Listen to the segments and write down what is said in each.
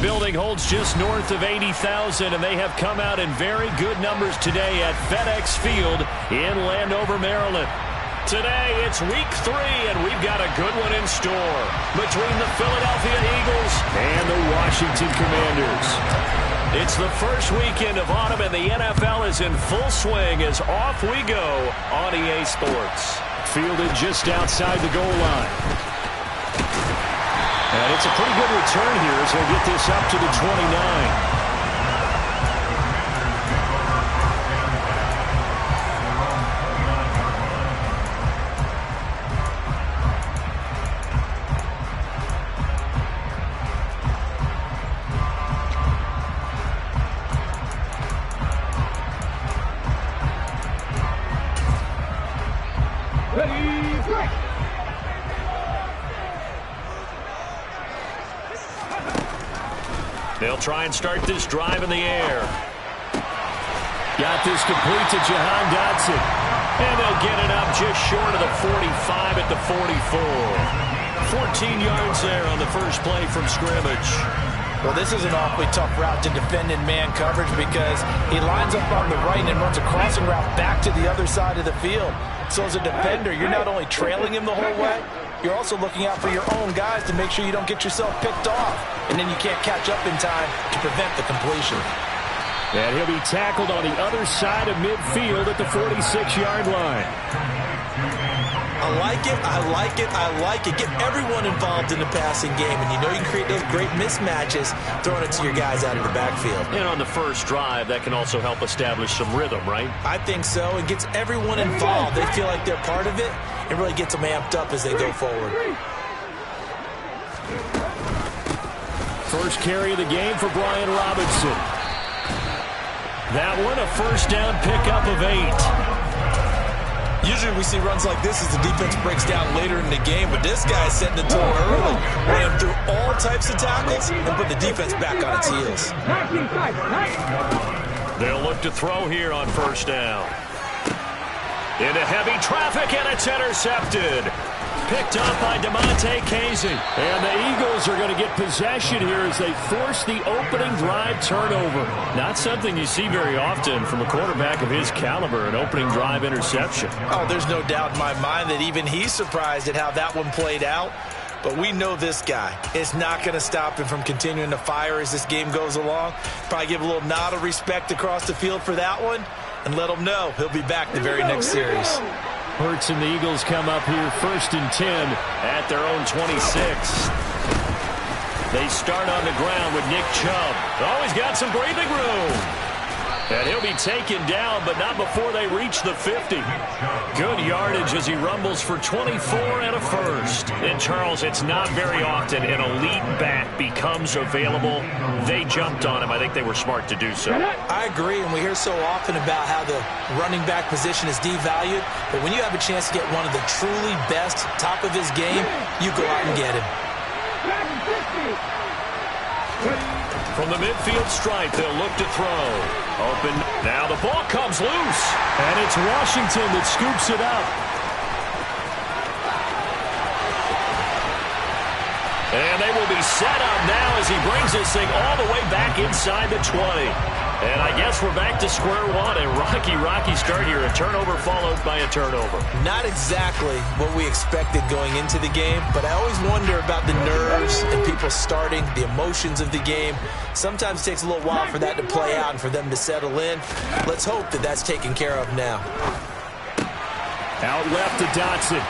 building holds just north of 80,000, and they have come out in very good numbers today at FedEx Field in Landover, Maryland. Today, it's week 3, and we've got a good one in store between the Philadelphia Eagles and the Washington Commanders. It's the first weekend of autumn, and the NFL is in full swing as off we go on EA Sports. Fielded just outside the goal line. And it's a pretty good return here as they get this up to the 29. They'll try and start this drive in the air. Got this complete to Jahan Dotson. And they'll get it up just short of the 45 at the 44. 14 yards there on the first play from scrimmage. Well, this is an awfully tough route to defend in man coverage because he lines up on the right and runs a crossing route back to the other side of the field. So as a defender, you're not only trailing him the whole way, you're also looking out for your own guys to make sure you don't get yourself picked off. And then you can't catch up in time to prevent the completion. And he'll be tackled on the other side of midfield at the 46-yard line. I like it, I like it, I like it. Get everyone involved in the passing game, and you know you can create those great mismatches throwing it to your guys out of the backfield. And on the first drive, that can also help establish some rhythm, right? I think so. It gets everyone involved. They feel like they're part of it. It really gets them amped up as they go forward. First carry of the game for Brian Robinson. That one, a first down pickup of 8. Usually we see runs like this as the defense breaks down later in the game, but this guy is setting the tone early, running through all types of tackles and put the defense back on its heels. They'll look to throw here on first down. Into heavy traffic, and it's intercepted. Picked up by DeMonte Casey. And the Eagles are going to get possession here as they force the opening drive turnover. Not something you see very often from a quarterback of his caliber, an opening drive interception. Oh, there's no doubt in my mind that even he's surprised at how that one played out. But we know this guy is not going to stop him from continuing to fire as this game goes along. Probably give a little nod of respect across the field for that one and let him know he'll be back the very next series. Hurts and the Eagles come up here 1st and 10 at their own 26. They start on the ground with Nick Chubb. Always got some breathing room. And he'll be taken down, but not before they reach the 50. Good yardage as he rumbles for 24 and a first. And, Charles, it's not very often an elite back becomes available. They jumped on him. I think they were smart to do so. I agree, and we hear so often about how the running back position is devalued. But when you have a chance to get one of the truly best, top of his game, you go out and get him. From the midfield stripe, they'll look to throw. Open. Now the ball comes loose. And it's Washington that scoops it up. And they will be set up now as he brings this thing all the way back inside the 20. And I guess we're back to square one. A rocky start here. A turnover followed by a turnover. Not exactly what we expected going into the game, but I always wonder about the nerves and people starting, the emotions of the game. Sometimes it takes a little while for that to play out and for them to settle in. Let's hope that that's taken care of now. Out left to Dotson.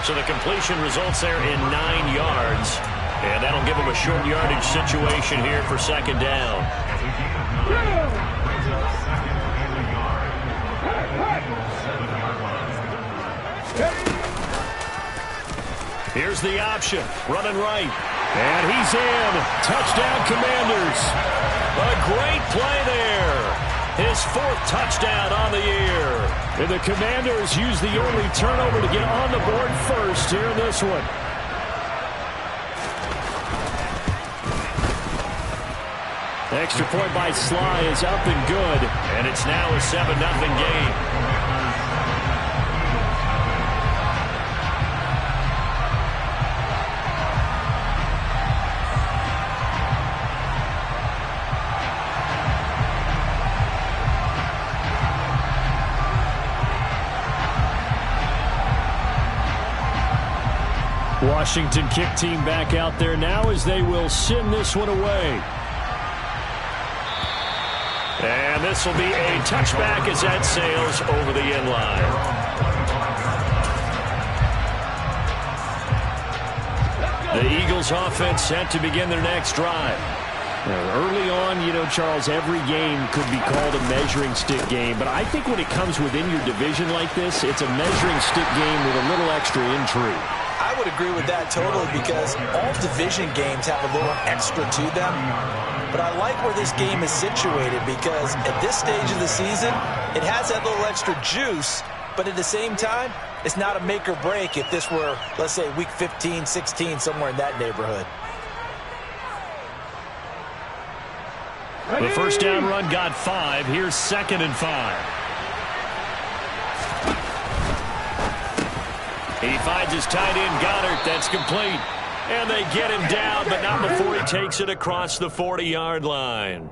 So the completion results there in 9 yards. And that'll give them a short yardage situation here for second down. Here's the option. Running right. And he's in. Touchdown, Commanders. A great play there. His 4th touchdown on the year. And the Commanders use the only turnover to get on the board first here in this one. Extra point by Sly is up and good. And it's now a 7-0 game. Washington kick team back out there now as they will send this one away. And this will be a touchback as that sails over the end line. The Eagles offense set to begin their next drive. Early on, you know, Charles, every game could be called a measuring stick game. But I think when it comes within your division like this, it's a measuring stick game with a little extra intrigue. I would agree with that totally because all division games have a little extra to them. But I like where this game is situated because at this stage of the season, it has that little extra juice. But at the same time, it's not a make or break if this were, let's say, week 15, 16, somewhere in that neighborhood. The first down run got 5. Here's 2nd and 5. He finds his tight end, Goddard. That's complete. And they get him down, but not before he takes it across the 40-yard line.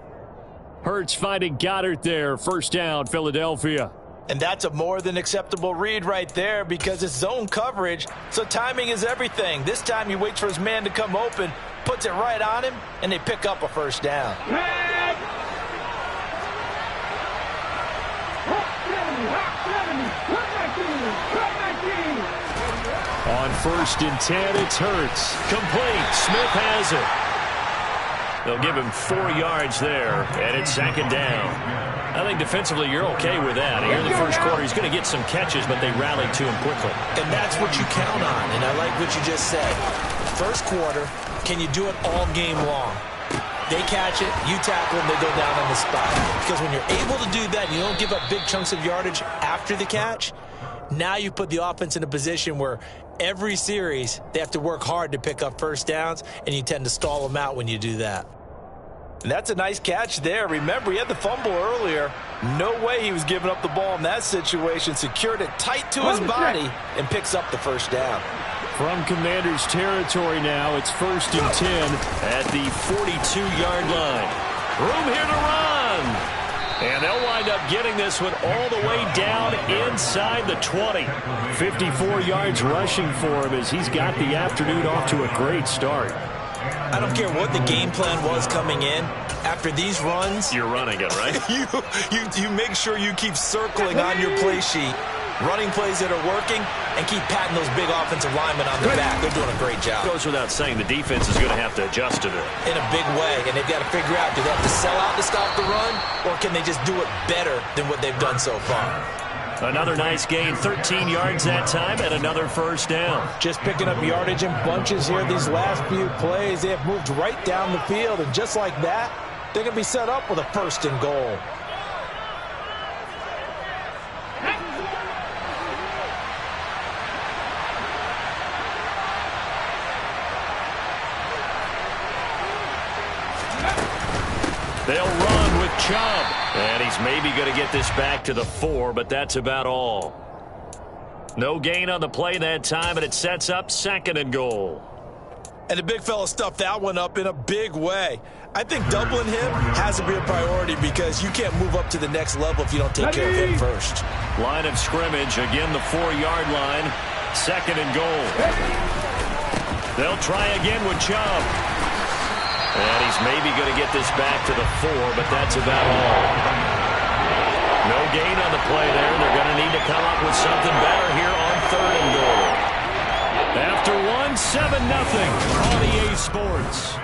Hurts finding Goddard there. First down, Philadelphia. And that's a more than acceptable read right there because it's zone coverage, so timing is everything. This time he waits for his man to come open, puts it right on him, and they pick up a first down. On 1st and 10, it's Hurts. Complete. Smith has it. They'll give him 4 yards there, and it's 2nd down. I think defensively you're okay with that. Here in the first quarter, he's going to get some catches, but they rallied to him quickly. And that's what you count on, and I like what you just said. First quarter, can you do it all game long? They catch it, you tackle them, they go down on the spot. Because when you're able to do that, you don't give up big chunks of yardage after the catch, now you put the offense in a position where every series they have to work hard to pick up first downs, and you tend to stall them out when you do that. And that's a nice catch there. Remember, he had the fumble earlier. No way he was giving up the ball in that situation. Secured it tight to his body and picks up the first down. From Commanders territory now, it's 1st and 10 at the 42-yard line. Room here to run. And they'll wind up getting this one all the way down inside the 20. 54 yards rushing for him as he's got the afternoon off to a great start. I don't care what the game plan was coming in. After these runs, you're running it, right? you make sure you keep circling on your play sheet, running plays that are working, and keep patting those big offensive linemen on the back. They're doing a great job. Goes without saying the defense is going to have to adjust to it. In a big way, and they've got to figure out, do they have to sell out to stop the run, or can they just do it better than what they've done so far? Another nice gain, 13 yards that time, and another first down. Just picking up yardage in bunches here these last few plays. They have moved right down the field, and just like that, they're going to be set up with a 1st and goal. They'll run with Chubb. And he's maybe going to get this back to the 4, but that's about all. No gain on the play that time, and it sets up 2nd and goal. And the big fella stuffed that one up in a big way. I think doubling him has to be a priority because you can't move up to the next level if you don't take care of him first. Line of scrimmage, again the 4-yard line. 2nd and goal. They'll try again with Chubb. And he's maybe going to get this back to the 4, but that's about all. No gain on the play there. They're going to need to come up with something better here on 3rd and goal. After 7-0 on EA Sports.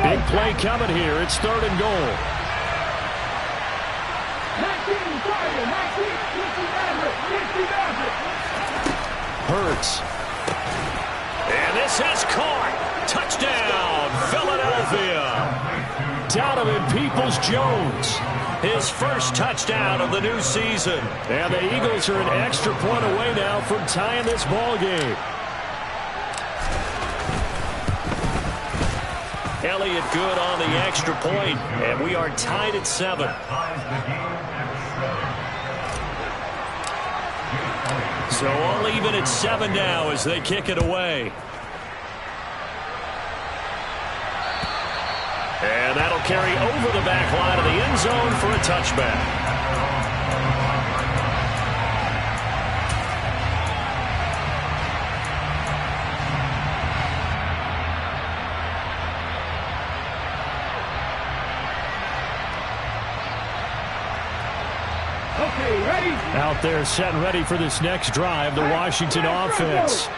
Big play coming here. It's 3rd and goal. Hurts. And this has caught. Touchdown, Philadelphia. Donovan Peoples-Jones. His first touchdown of the new season. And the Eagles are an extra point away now from tying this ball game. Elliott good on the extra point, and we are tied at 7. So all even at 7 now as they kick it away. And that'll carry over the back line of the end zone for a touchback. Out there set and ready for this next drive, the Washington offense.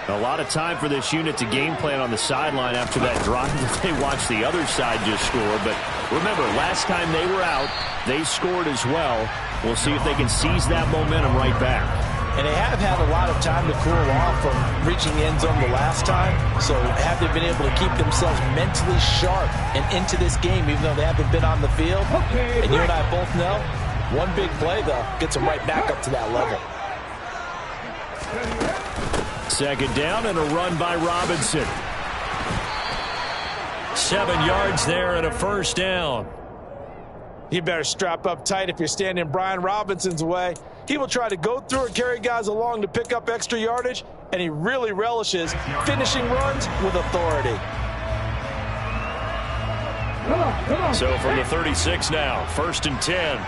A lot of time for this unit to game plan on the sideline after that drive that they watched the other side just score. But remember, last time they were out, they scored as well. We'll see if they can seize that momentum right back. And they have had a lot of time to cool off from reaching the end zone the last time. So have they been able to keep themselves mentally sharp and into this game, even though they haven't been on the field? And you and I both know, one big play, though, gets them right back up to that level. Second down and a run by Robinson. 7 yards there and a first down. You better strap up tight if you're standing Brian Robinson's way. He will try to go through and carry guys along to pick up extra yardage, and he really relishes finishing runs with authority. So from the 36 now, 1st and 10.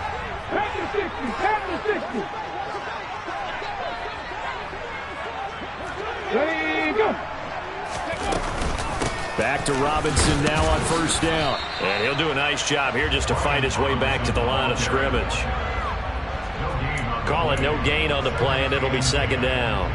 Back to Robinson now on 1st down. And he'll do a nice job here just to fight his way back to the line of scrimmage. Call it no gain on the play, and it'll be 2nd down.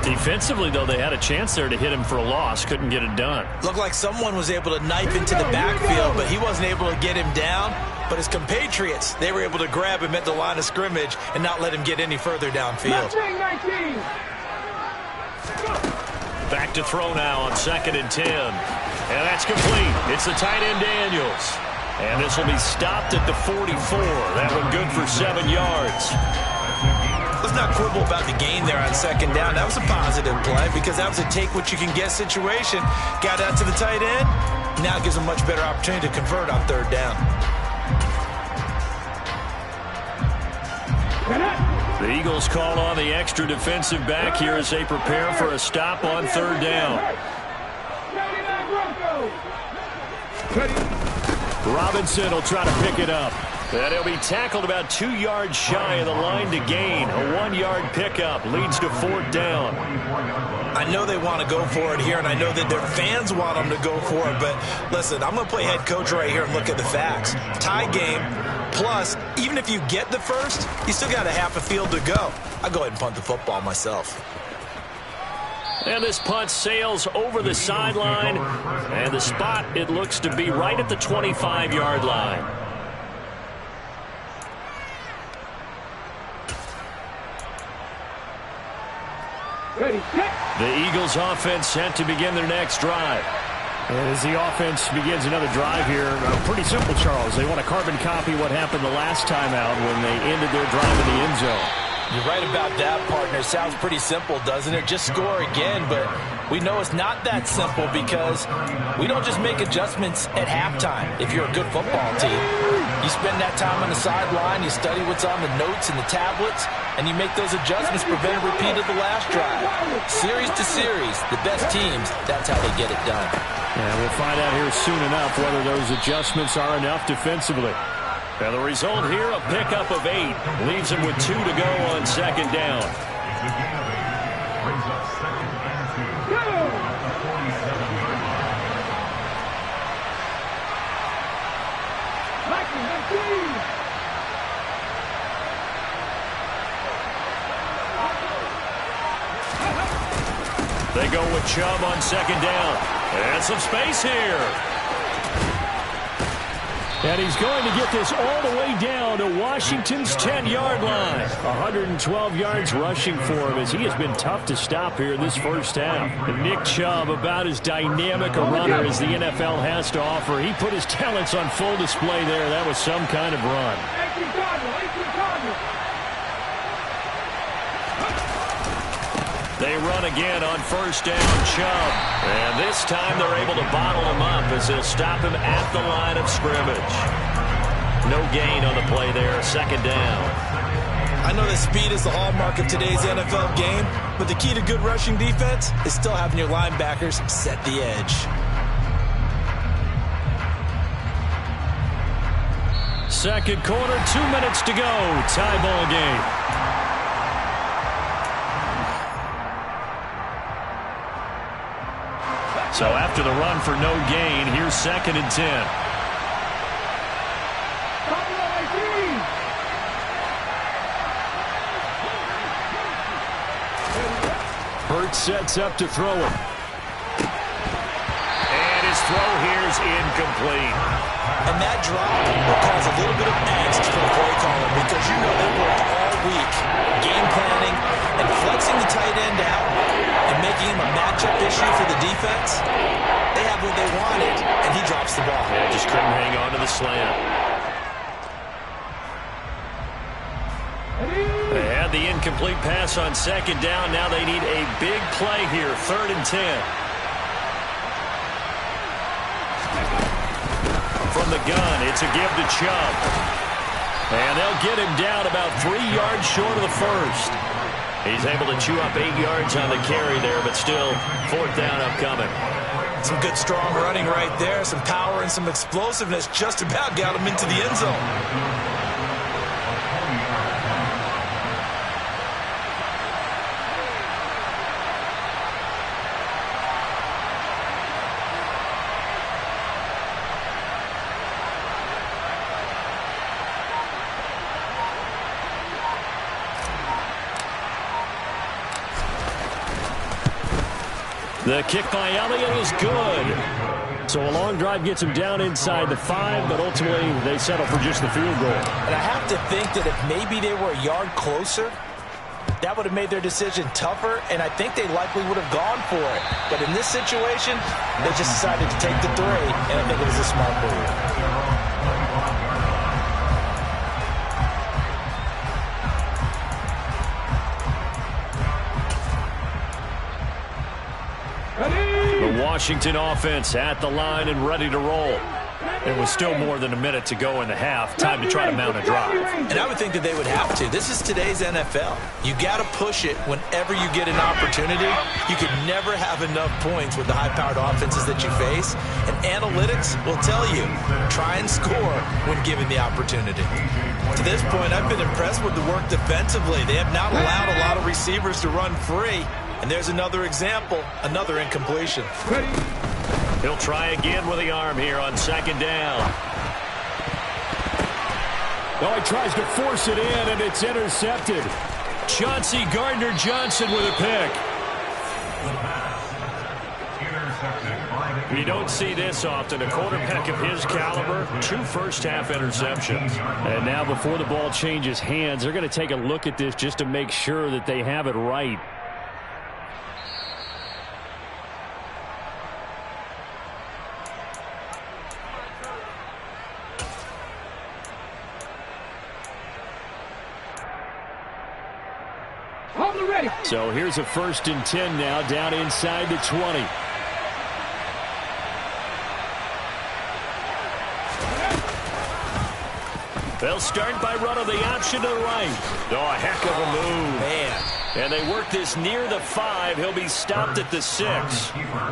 Defensively, though, they had a chance there to hit him for a loss. Couldn't get it done. Looked like someone was able to knife into the backfield, but he wasn't able to get him down. But his compatriots, they were able to grab him at the line of scrimmage and not let him get any further downfield. 19. Back to throw now on 2nd and 10. And that's complete. It's the tight end Daniels. And this will be stopped at the 44. That one good for 7 yards. Let's not quibble about the gain there on 2nd down. That was a positive play because that was a take-what-you-can-get situation. Got out to the tight end. Now it gives them a much better opportunity to convert on 3rd down. The Eagles call on the extra defensive back here as they prepare for a stop on 3rd down. Robinson will try to pick it up. And he'll be tackled about 2 yards shy of the line to gain. A 1-yard pickup leads to 4th down. I know they want to go for it here, and I know that their fans want them to go for it. But listen, I'm going to play head coach right here and look at the facts. Tie game, plus, even if you get the first, you still got a half a field to go. I'll go ahead and punt the football myself. And this punt sails over the sideline. And the spot, it looks to be right at the 25-yard line. The Eagles offense set to begin their next drive. As the offense begins another drive here, pretty simple, Charles. They want to carbon copy what happened the last time out when they ended their drive in the end zone. You're right about that, partner. Sounds pretty simple, doesn't it? Just score again, but we know it's not that simple because we don't just make adjustments at halftime if you're a good football team. You spend that time on the sideline, you study what's on the notes and the tablets, and you make those adjustments, prevent a repeat of the last drive. Series to series, the best teams, that's how they get it done. And we'll find out here soon enough whether those adjustments are enough defensively. And the result here, a pickup of 8. Leaves him with 2 to go on 2nd down. They go with Chubb on 2nd down. And some space here. And he's going to get this all the way down to Washington's 10-yard line. 112 yards rushing for him as he has been tough to stop here in this first half. And Nick Chubb, about as dynamic a runner as the NFL has to offer. He put his talents on full display there. That was some kind of run. They run again on 1st down, Chubb. And this time they're able to bottle him up as they'll stop him at the line of scrimmage. No gain on the play there, 2nd down. I know that speed is the hallmark of today's NFL game, but the key to good rushing defense is still having your linebackers set the edge. second quarter, 2 minutes to go. Tie ball game. So after the run for no gain, here's 2nd and 10. Hurts sets up to throw it. And his throw here is incomplete. And that drop will cause a little bit of angst for the play caller because you know they worked all week game planning and flexing the tight end out and making him a matchup issue for the defense. They have what they wanted, and he drops the ball. Yeah, just couldn't hang on to the slant. They had the incomplete pass on 2nd down. Now they need a big play here, 3rd and 10. From the gun, it's a give to Chubb. And they'll get him down about 3 yards short of the first. He's able to chew up 8 yards on the carry there, but still 4th down upcoming. Some good, strong running right there. Some power and some explosiveness just about got him into the end zone. The kick by Elliott is good. So a long drive gets him down inside the 5, but ultimately they settle for just the field goal. And I have to think that if maybe they were a yard closer, that would have made their decision tougher, and I think they likely would have gone for it. But in this situation, they just decided to take the 3, and I think it was a smart move. Washington offense at the line and ready to roll. It was still more than a minute to go in the half. Time to try to mount a drive. And I would think that they would have to. This is today's NFL. You got to push it whenever you get an opportunity. You could never have enough points with the high-powered offenses that you face. And analytics will tell you, try and score when given the opportunity. To this point, I've been impressed with the work defensively. They have not allowed a lot of receivers to run free. And there's another example, another incompletion. He'll try again with the arm here on 2nd down. Oh, he tries to force it in, and it's intercepted. Chauncey Gardner-Johnson with a pick. You don't see this often. A quarterback of his caliber, 2 first-half interceptions. And now before the ball changes hands, they're going to take a look at this just to make sure that they have it right. So here's a 1st and 10 now, down inside the 20. They'll start by running the option to the right. Oh, a heck of a move. Man. And they work this near the 5. He'll be stopped at the 6.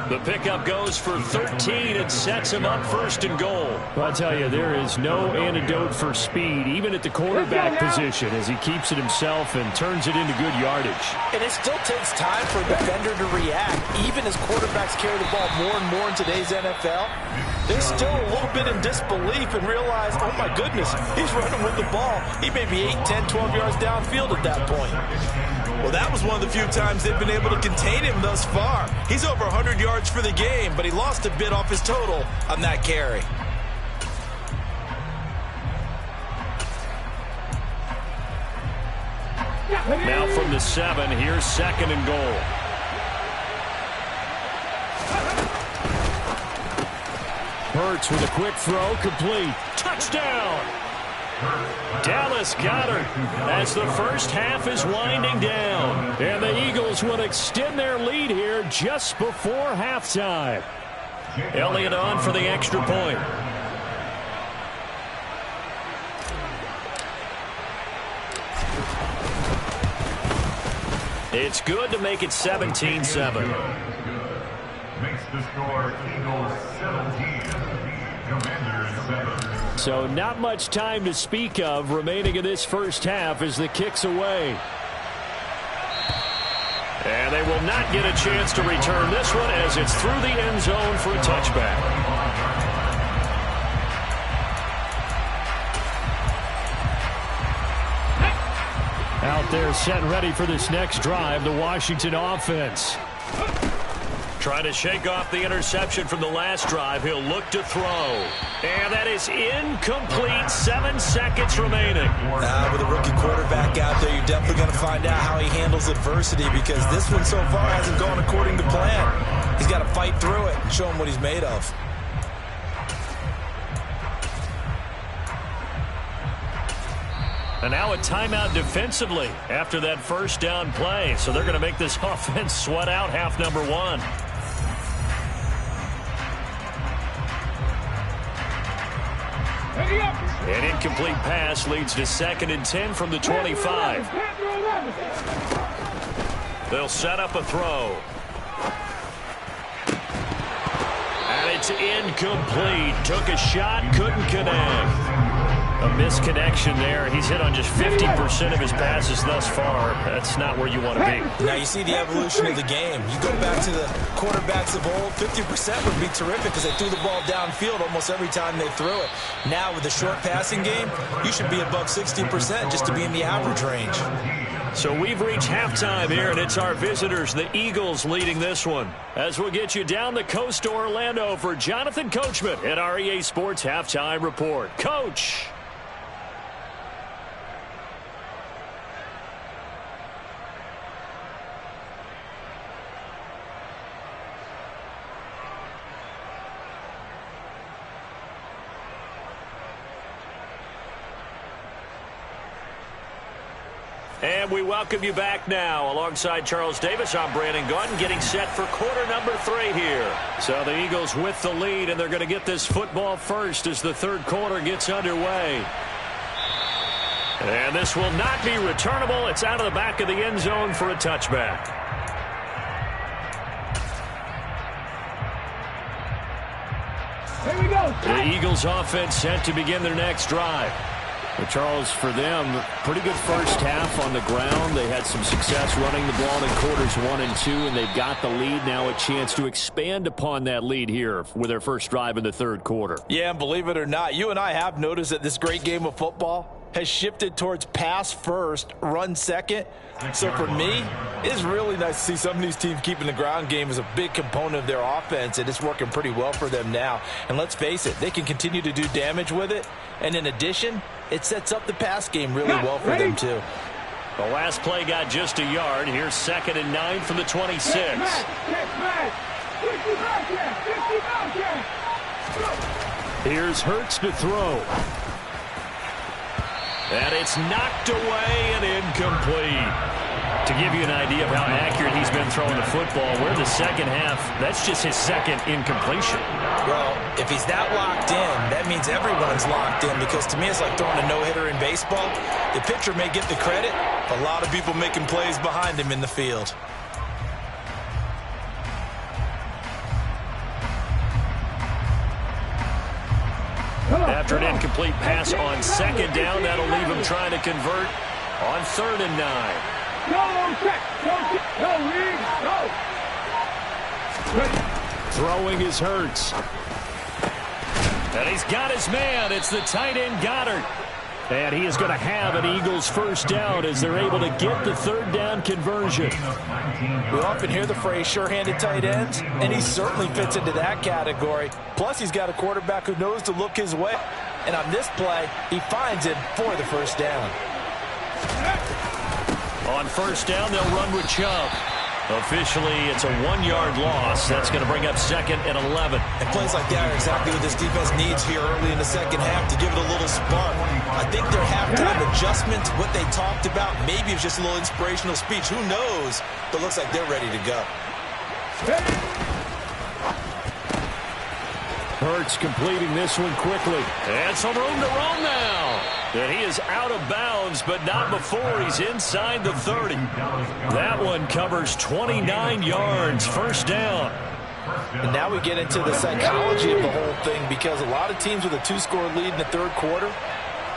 The pickup goes for 13 and sets him up 1st and goal. Well, I tell you, there is no antidote for speed, even at the quarterback position, as he keeps it himself and turns it into good yardage. And it still takes time for a defender to react, even as quarterbacks carry the ball more and more in today's NFL. They're still a little bit in disbelief and realize, oh my goodness, he's running with the ball. He may be 8, 10, 12 yards downfield at that point. Well, that was one of the few times they've been able to contain him thus far. He's over 100 yards for the game, but he lost a bit off his total on that carry. Now from the 7, here's 2nd and goal. Hurts with a quick throw, complete. Touchdown! Dallas Goedert as the first half is winding down. And the Eagles will extend their lead here just before halftime. Elliott on for the extra point. It's good to make it 17-7. Makes the score Eagles 17, Commanders 7. So not much time to speak of remaining in this first half as the kick's away. And they will not get a chance to return this one as it's through the end zone for a touchback. Out there set and ready for this next drive, the Washington offense. Trying to shake off the interception from the last drive. He'll look to throw. And that is incomplete. 7 seconds remaining. With a rookie quarterback out there, you're definitely going to find out how he handles adversity because this one so far hasn't gone according to plan. He's got to fight through it and show him what he's made of. And now a timeout defensively after that first down play. So they're going to make this offense sweat out half number one. An incomplete pass leads to 2nd and 10 from the 25. They'll set up a throw. And it's incomplete. Took a shot, couldn't connect. A misconnection there. He's hit on just 50% of his passes thus far. That's not where you want to be. Now you see the evolution of the game. You go back to the quarterbacks of old, 50% would be terrific because they threw the ball downfield almost every time they threw it. Now with the short passing game, you should be above 60% just to be in the average range. So we've reached halftime here, and it's our visitors, the Eagles, leading this one. As we'll get you down the coast to Orlando for Jonathan Coachman at our EA Sports Halftime Report. Coach. And we welcome you back now. Alongside Charles Davis, I'm Brandon Gaudin, getting set for quarter number 3 here. So the Eagles with the lead, and they're going to get this football first as the third quarter gets underway. And this will not be returnable. It's out of the back of the end zone for a touchback. Here we go. The Eagles offense set to begin their next drive. But Charles, for them, pretty good first half on the ground. They had some success running the ball in quarters 1 and 2, and they've got the lead. Now a chance to expand upon that lead here with their first drive in the third quarter. Yeah, and believe it or not, you and I have noticed that this great game of football has shifted towards pass first, run second. So for me, it's really nice to see some of these teams keeping the ground game as a big component of their offense, and it's working pretty well for them now. And let's face it, they can continue to do damage with it. And in addition, it sets up the pass game really well for them too. The last play got just a yard. Here's 2nd and 9 from the 26. Here's Hurts to throw. And it's knocked away and incomplete. To give you an idea of how accurate he's been throwing the football, we're in the second half. That's just his second incompletion. Well, if he's that locked in, that means everyone's locked in because to me it's like throwing a no-hitter in baseball. The pitcher may get the credit, a lot of people making plays behind him in the field. After an incomplete pass on 2nd down, that'll leave him trying to convert on 3rd and 9. No check. No read. No. Throwing is Hurts. And he's got his man. It's the tight end Goddard. And he is going to have an Eagles first down as they're able to get the 3rd down conversion. We often hear the phrase sure-handed tight ends, and he certainly fits into that category. Plus, he's got a quarterback who knows to look his way. And on this play, he finds it for the first down. On first down, they'll run with Chubb. Officially, it's a 1-yard loss. That's going to bring up 2nd and 11. And plays like that are exactly what this defense needs here early in the second half to give it a little spark. I think their halftime adjustments, what they talked about, maybe it's just a little inspirational speech. Who knows? But it looks like they're ready to go. Hurts completing this one quickly. And some room to roam now. And he is out of bounds, but not before he's inside the 30. That one covers 29 yards. First down. And now we get into the psychology of the whole thing, because a lot of teams with a 2-score lead in the third quarter,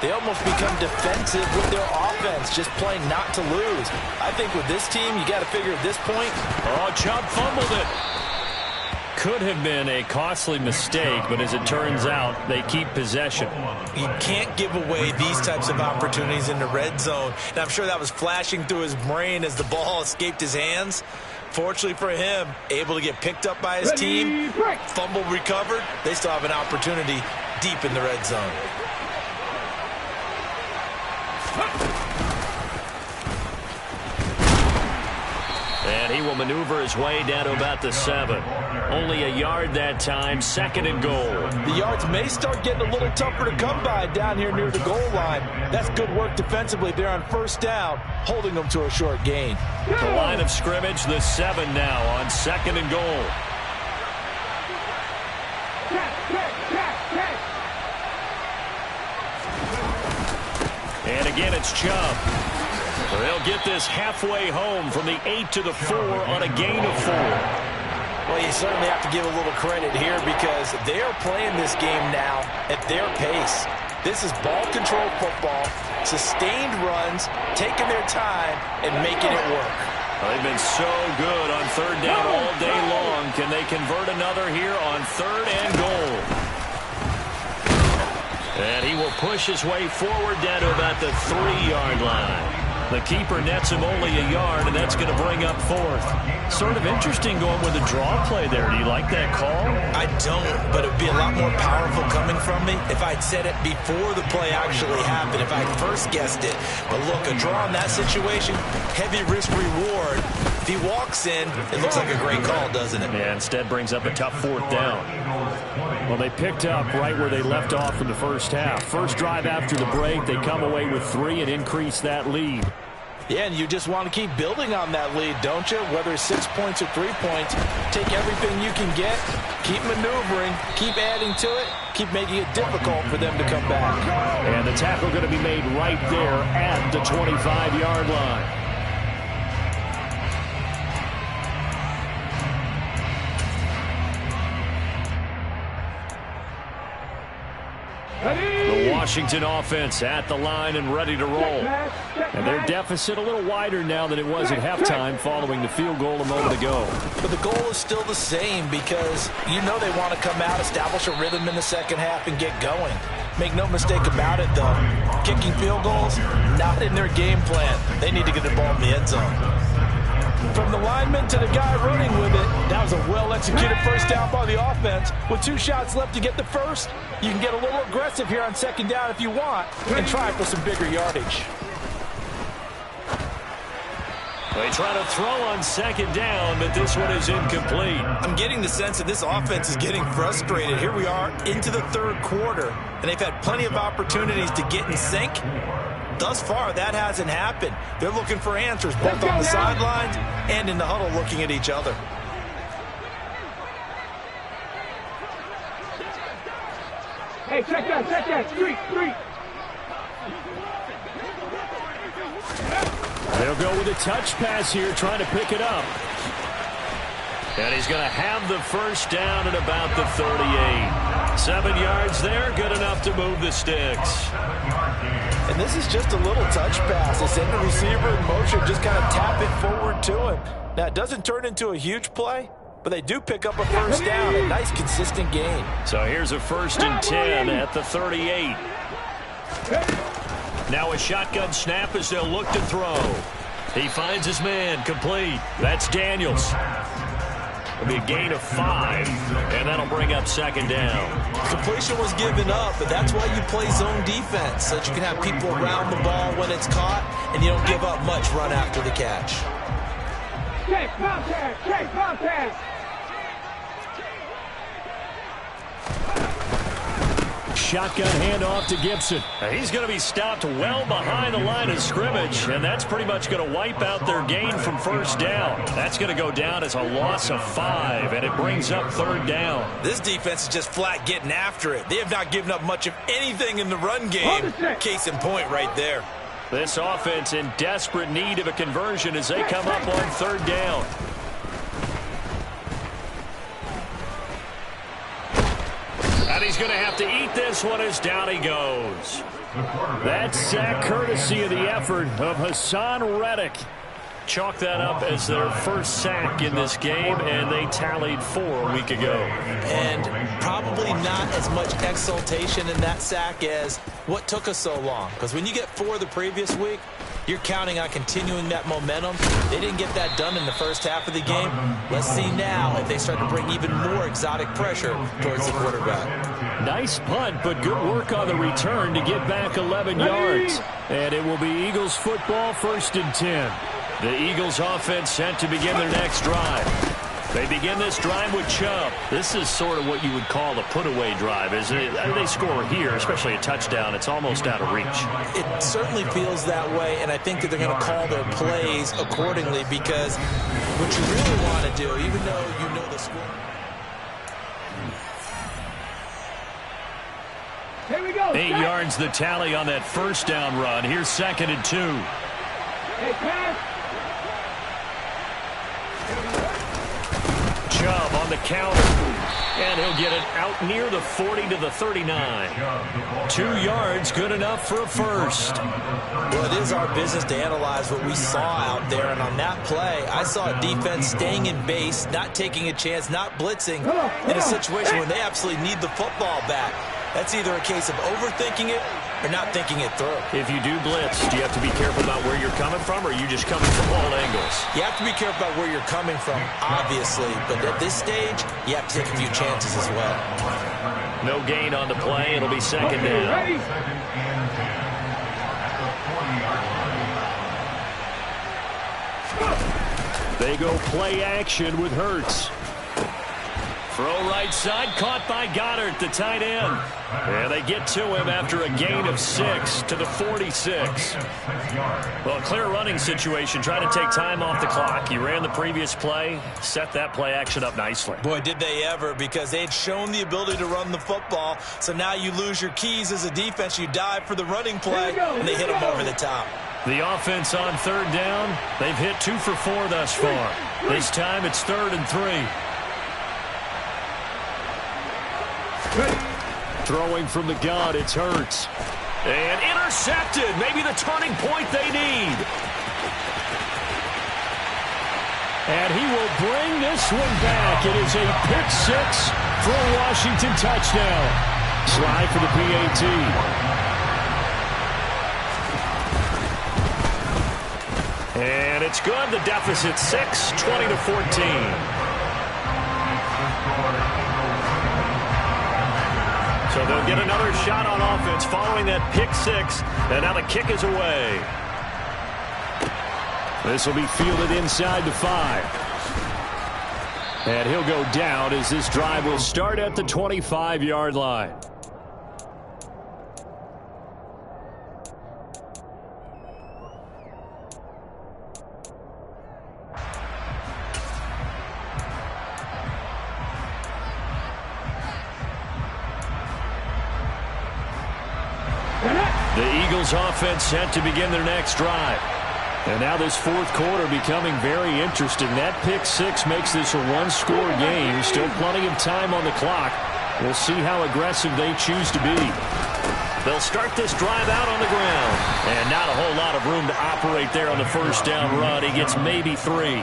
they almost become defensive with their offense, just playing not to lose. I think with this team, you got to figure at this point. Oh, Chubb fumbled it. Could have been a costly mistake, but as it turns out, they keep possession. You can't give away these types of opportunities in the red zone. And I'm sure that was flashing through his brain as the ball escaped his hands. Fortunately for him, able to get picked up by his team, fumble recovered. They still have an opportunity deep in the red zone. And he will maneuver his way down to about the 7. Only a yard that time, 2nd and goal. The yards may start getting a little tougher to come by down here near the goal line. That's good work defensively there on first down, holding them to a short gain. The line of scrimmage, the 7 now on 2nd and goal. And again, it's Chubb. They'll get this halfway home from the 8 to the 4 on a gain of 4. Well, you certainly have to give a little credit here, because they're playing this game now at their pace. This is ball control football, sustained runs, taking their time, and making it work. They've been so good on 3rd down all day long. Can they convert another here on 3rd and goal? And he will push his way forward down to about the 3-yard line. The keeper nets him only a yard, and that's going to bring up 4th. Sort of interesting going with a draw play there. Do you like that call? I don't, but it would be a lot more powerful coming from me if I'd said it before the play actually happened, if I'd first guessed it. But look, a draw in that situation, heavy risk reward. If he walks in, it looks like a great call, doesn't it? Yeah, instead brings up a tough 4th down. Well, they picked up right where they left off in the first half. First drive after the break, they come away with 3 and increase that lead. Yeah, and you just want to keep building on that lead, don't you? Whether it's 6 points or 3 points, take everything you can get, keep maneuvering, keep adding to it, keep making it difficult for them to come back. And the tackle going to be made right there at the 25-yard line. The Washington offense at the line and ready to roll. And their deficit a little wider now than it was at halftime following the field goal a moment ago. But the goal is still the same, because you know they want to come out, establish a rhythm in the second half, and get going. Make no mistake about it, though. Kicking field goals, not in their game plan. They need to get the ball in the end zone. From the lineman to the guy running with it, that was a well-executed first down by the offense. With 2 shots left to get the first, you can get a little aggressive here on 2nd down if you want, and try for some bigger yardage. They try to throw on 2nd down, but this one is incomplete. I'm getting the sense that this offense is getting frustrated. Here we are into the 3rd quarter, and they've had plenty of opportunities to get in sync. Thus far, that hasn't happened. They're looking for answers, both on the sidelines and in the huddle, looking at each other. Hey, check that, street. They'll go with a touch pass here, trying to pick it up. And he's going to have the first down at about the 38. 7 yards there, good enough to move the sticks. And this is just a little touch pass. They send the receiver in motion, just kind of tap it forward to him. Now, it doesn't turn into a huge play, but they do pick up a first down, a nice, consistent gain. So here's a 1st and 10 at the 38. Now a shotgun snap as they'll look to throw. He finds his man, complete. That's Daniels. It'll be a gain of 5, and that'll bring up 2nd down. Completion was given up, but that's why you play zone defense, so that you can have people around the ball when it's caught, and you don't give up much run after the catch. Check, contact. Shotgun handoff to Gibson. He's going to be stopped well behind the line of scrimmage, and that's pretty much going to wipe out their gain from first down. That's going to go down as a loss of 5, and it brings up 3rd down. This defense is just flat getting after it. They have not given up much of anything in the run game. Case in point right there. This offense in desperate need of a conversion as they come up on 3rd down. going to have to eat this one as down he goes. That sack courtesy of the effort of Hassan Reddick. Chalk that up as their first sack in this game, and they tallied 4 a week ago. And probably not as much exultation in that sack as what took us so long. Because when you get 4 the previous week, you're counting on continuing that momentum. They didn't get that done in the first half of the game. Let's see now if they start to bring even more exotic pressure towards the quarterback. Nice punt, but good work on the return to get back 11 yards. And it will be Eagles football, 1st and 10. The Eagles offense set to begin their next drive. They begin this drive with Chubb. This is sort of what you would call a put-away drive, isn't it? They score here, especially a touchdown. It's almost out of reach. It certainly feels that way, and I think that they're going to call their plays accordingly because what you really want to do, even though you know the score. Here we go. 8 yards the tally on that first down run. Here's 2nd and 2. Hey, pass. Chubb on the counter, and he'll get it out near the 40 to the 39. 2 yards, good enough for a first. Well, it is our business to analyze what we saw out there, and on that play, I saw a defense staying in base, not taking a chance, not blitzing in a situation where they absolutely need the football back. That's either a case of overthinking it or not thinking it through. If you do blitz, do you have to be careful about where you're coming from, or are you just coming from all angles? You have to be careful about where you're coming from, obviously, but at this stage, you have to take a few chances as well. No gain on the play. It'll be 2nd down. Ready? They go play action with Hurts. Throw right side, caught by Goddard, the tight end. And they get to him after a gain of 6 to the 46. Well, a clear running situation, trying to take time off the clock. He ran the previous play, set that play action up nicely. Boy, did they ever, because they had shown the ability to run the football. So now you lose your keys as a defense. You dive for the running play, and they hit him over the top. The offense on 3rd down. They've hit 2 for 4 thus far. This time it's 3rd and 3. Throwing from the gun, it's Hurts. And intercepted. Maybe the turning point they need. And he will bring this one back. It is a pick-6 for a Washington touchdown. Slide for the PAT. And it's good. The deficit 6, 20 to 14. So they'll get another shot on offense following that pick-6, and now the kick is away. This will be fielded inside the 5. And he'll go down as this drive will start at the 25-yard line. The Eagles offense set to begin their next drive. And now this 4th quarter becoming very interesting. That pick-6 makes this a one-score game. Still plenty of time on the clock. We'll see how aggressive they choose to be. They'll start this drive out on the ground. And not a whole lot of room to operate there on the first down run. He gets maybe 3.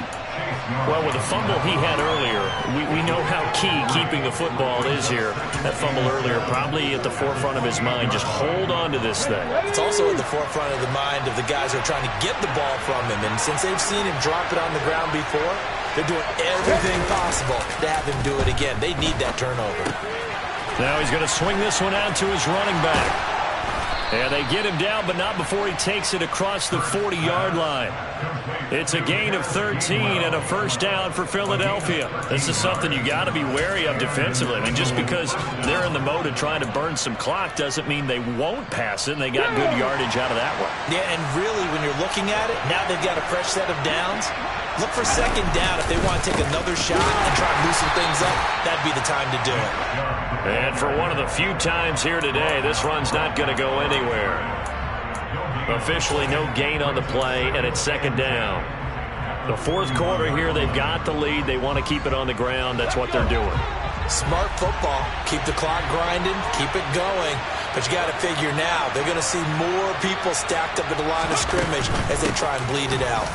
Well, with the fumble he had earlier, we know how key keeping the football is here. That fumble earlier probably at the forefront of his mind. Just hold on to this thing. It's also at the forefront of the mind of the guys who are trying to get the ball from him. And since they've seen him drop it on the ground before, they're doing everything possible to have him do it again. They need that turnover. Now he's going to swing this one out to his running back. And they get him down, but not before he takes it across the 40-yard line. It's a gain of 13 and a first down for Philadelphia. This is something you got to be wary of defensively. I mean, just because they're in the mode of trying to burn some clock doesn't mean they won't pass it, and they got good yardage out of that one. Yeah, and really, when you're looking at it, now they've got a fresh set of downs. Look for 2nd down. If they want to take another shot and try to loosen things up, that'd be the time to do it. And for one of the few times here today, this run's not going to go anywhere. Officially no gain on the play, and it's 2nd down. The 4th quarter here, they've got the lead. They want to keep it on the ground. That's what they're doing. Smart football. Keep the clock grinding, keep it going. But you got to figure now, they're going to see more people stacked up at the line of scrimmage as they try and bleed it out.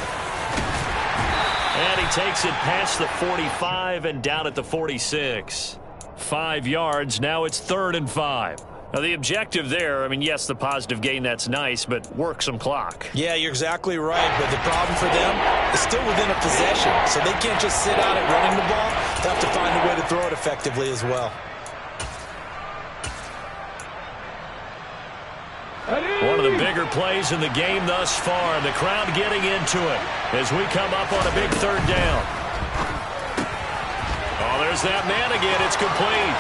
And he takes it past the 45 and down at the 46. 5 yards, now it's 3rd and 5. Now, the objective there, I mean, yes, the positive gain, that's nice, but work some clock. Yeah, you're exactly right, but the problem for them is still within a possession, so they can't just sit out it running the ball. They have to find a way to throw it effectively as well. One of the bigger plays in the game thus far, and the crowd getting into it as we come up on a big 3rd down. Oh, there's that man again. It's complete.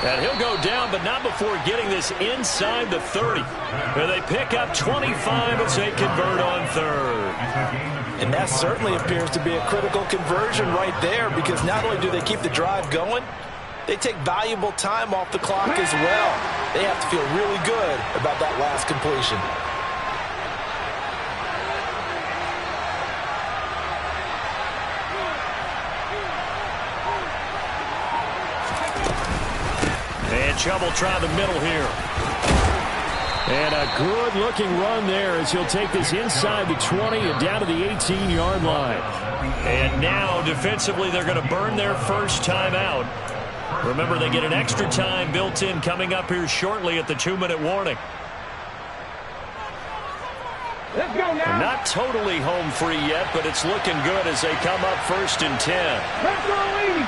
And he'll go down, but not before getting this inside the 30. And they pick up 25 as they convert on 3rd. And that certainly appears to be a critical conversion right there, because not only do they keep the drive going, they take valuable time off the clock as well. They have to feel really good about that last completion. And Chubb will try the middle here. And a good-looking run there as he'll take this inside the 20 and down to the 18-yard line. And now, defensively, they're going to burn their first time out. Remember, they get an extra time built in coming up here shortly at the 2-minute warning. Let's go now. Not totally home free yet, but it's looking good as they come up 1st and 10. Let's go, Lee.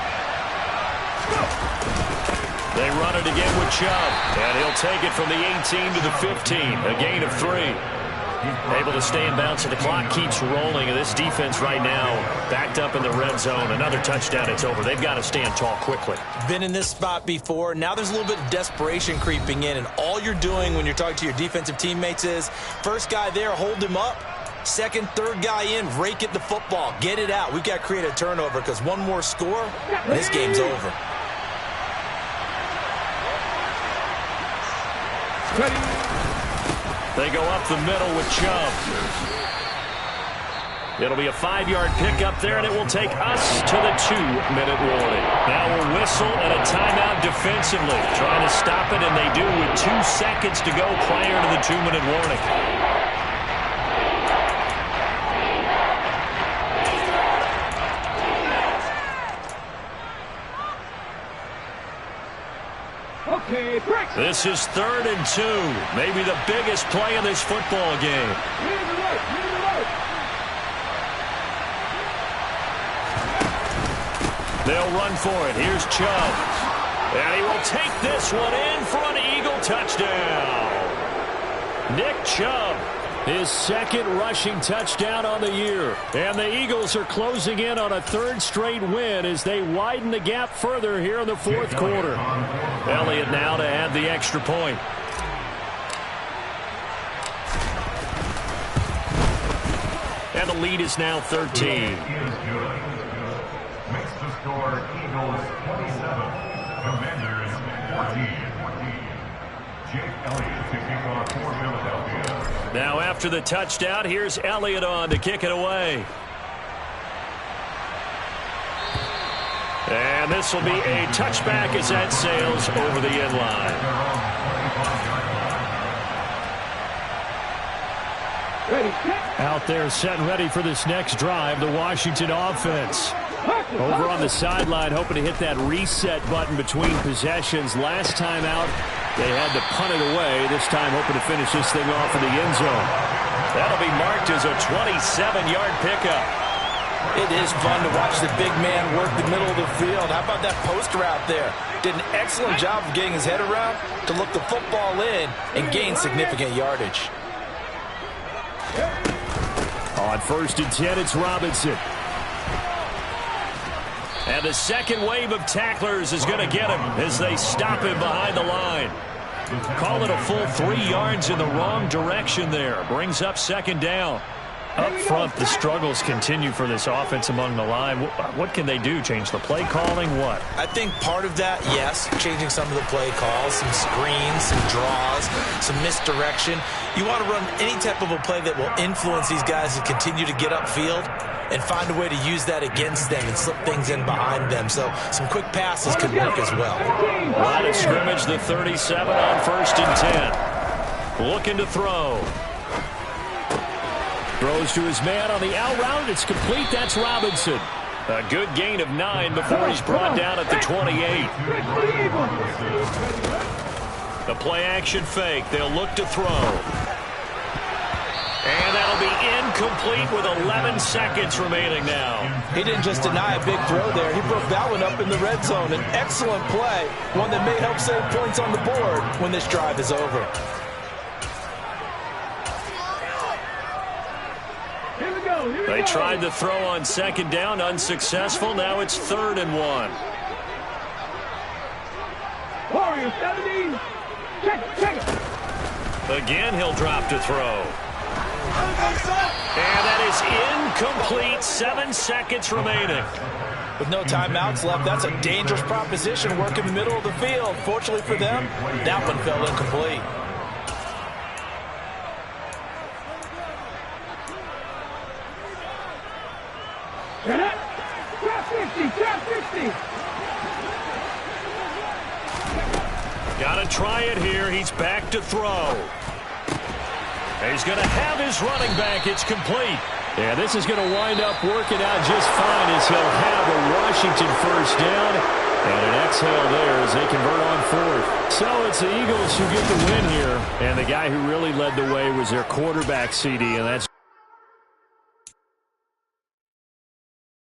They run it again with Chubb, and he'll take it from the 18 to the 15, a gain of 3. Able to stay in bounds, so the clock keeps rolling, and this defense right now backed up in the red zone. Another touchdown, it's over. They've got to stand tall quickly. Been in this spot before. Now there's a little bit of desperation creeping in, and all you're doing when you're talking to your defensive teammates is, first guy there, hold him up. Second, third guy in, rake at the football. Get it out. We've got to create a turnover, because one more score, and this game's over. They go up the middle with Chubb. It'll be a 5-yard pickup there, and it will take us to the 2-minute warning. Now we'll whistle and a timeout defensively. Trying to stop it, and they do with 2 seconds to go prior to the 2-minute warning. This is 3rd and 2. Maybe the biggest play in this football game. They'll run for it. Here's Chubb. And he will take this one in for an Eagle touchdown. Nick Chubb, his 2nd rushing touchdown on the year. And the Eagles are closing in on a 3rd straight win as they widen the gap further here in the 4th quarter. Elliott now to add the extra point. And the lead is now 13. Makes the score Eagles 27, Commanders 14. Jake Elliott to kick off for Philadelphia. Now after the touchdown, here's Elliott on to kick it away. And this will be a touchback as that sails over the end line. Out there set and ready for this next drive, the Washington offense. Over on the sideline, hoping to hit that reset button between possessions. Last time out, they had to punt it away. This time, hoping to finish this thing off in the end zone. That'll be marked as a 27-yard pickup. It is fun to watch the big man work the middle of the field. How about that post route there? Did an excellent job of getting his head around to look the football in and gain significant yardage. On 1st and 10, it's Robinson. And the second wave of tacklers is going to get him as they stop him behind the line. Call it a full 3 yards in the wrong direction there. Brings up 2nd down. Up front, the struggles continue for this offense among the line. What can they do? Change the play calling? What? I think part of that, yes, changing some of the play calls, some screens, some draws, some misdirection. You want to run any type of a play that will influence these guys to continue to get upfield. and find a way to use that against them and slip things in behind them. So some quick passes could work as well. Line of scrimmage, the 37 on 1st and 10. Looking to throw. Throws to his man on the out route. It's complete. That's Robinson. A good gain of 9 before he's brought down at the 28. The play action fake. They'll look to throw. And that'll be incomplete with 11 seconds remaining now. He didn't just deny a big throw there. He broke that one up in the red zone. An excellent play. One that may help save points on the board when this drive is over. They tried to throw on 2nd down, unsuccessful. Now it's 3rd and 1. Warrior 70. Check it. Again, he'll drop to throw. And that is incomplete. 7 seconds remaining. With no timeouts left, that's a dangerous proposition. Work in the middle of the field. Fortunately for them, that one fell incomplete. Trap 50. Got to try it here. He's back to throw. He's going to have his running back. It's complete. Yeah, this is going to wind up working out just fine as he'll have a Washington 1st down. And an exhale there as they convert on 4th. So it's the Eagles who get the win here. And the guy who really led the way was their quarterback, CD, and that's